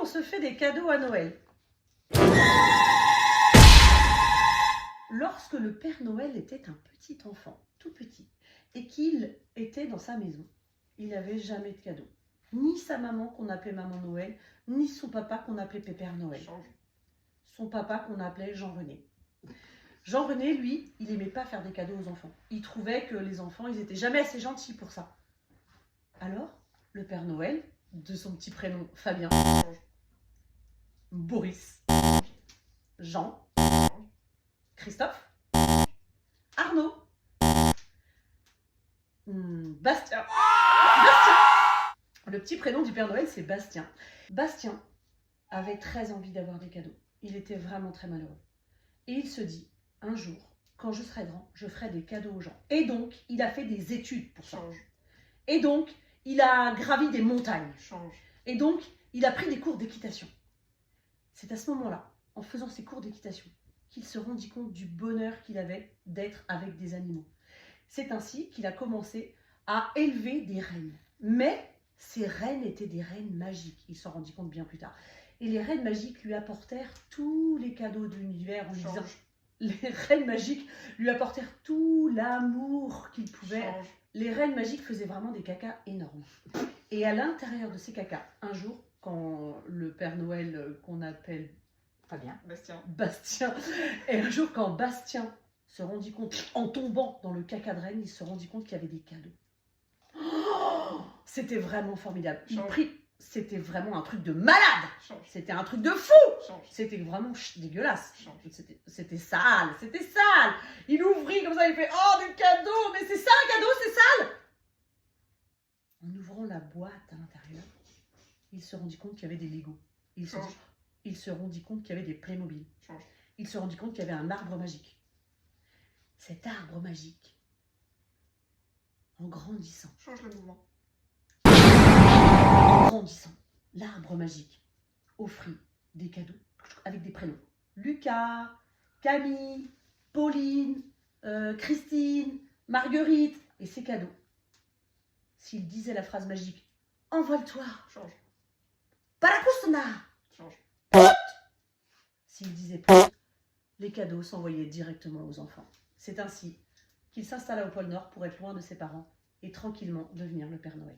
se fait des cadeaux à Noël? Lorsque le Père Noël était un petit enfant, tout petit, et qu'il était dans sa maison, il n'avait jamais de cadeau. Ni sa maman qu'on appelait Maman Noël, ni son papa qu'on appelait Pépère Noël. Son papa qu'on appelait Jean-René. Jean-René, lui, il n'aimait pas faire des cadeaux aux enfants. Il trouvait que les enfants, ils étaient jamais assez gentils pour ça. Alors, le Père Noël, de son petit prénom Fabien, Boris, Jean, Christophe, Arnaud, Bastien. Le petit prénom du Père Noël, c'est Bastien. Bastien avait très envie d'avoir des cadeaux. Il était vraiment très malheureux. Et il se dit, un jour, quand je serai grand, je ferai des cadeaux aux gens. Et donc, il a fait des études pour ça. Et donc, il a gravi des montagnes. Et donc, il a pris des cours d'équitation. C'est à ce moment-là, en faisant ses cours d'équitation, qu'il se rendit compte du bonheur qu'il avait d'être avec des animaux. C'est ainsi qu'il a commencé à élever des rennes. Mais ces rennes étaient des rennes magiques. Il s'en rendit compte bien plus tard. Et les rennes magiques lui apportèrent tous les cadeaux de l'univers en lui disant... Les rennes magiques lui apportèrent tout l'amour qu'ils pouvaient. Les rennes magiques faisaient vraiment des cacas énormes. Et à l'intérieur de ces cacas, un jour, quand le Père Noël qu'on appelle Bastien, et un jour quand Bastien se rendit compte, en tombant dans le caca de reine, il se rendit compte qu'il y avait des cadeaux. Oh, c'était vraiment formidable. C'était vraiment un truc de malade. C'était un truc de fou. C'était vraiment dégueulasse. C'était sale. C'était sale. Il ouvrit comme ça, il fait « Oh, des cadeaux. Mais c'est ça un cadeau, c'est sale !» En ouvrant la boîte à l'intérieur, il se rendit compte qu'il y avait des Legos. Il se rendit compte qu'il y avait des Playmobil. Il se rendit compte qu'il y avait un arbre magique. Cet arbre magique, en grandissant, l'arbre magique offrit des cadeaux avec des prénoms. Lucas, Camille, Pauline, Christine, Marguerite. Et ces cadeaux, s'il disait la phrase magique « Envole-toi », Paracustana, s'il disait plus, les cadeaux s'envoyaient directement aux enfants. C'est ainsi qu'il s'installa au pôle Nord pour être loin de ses parents et tranquillement devenir le Père Noël.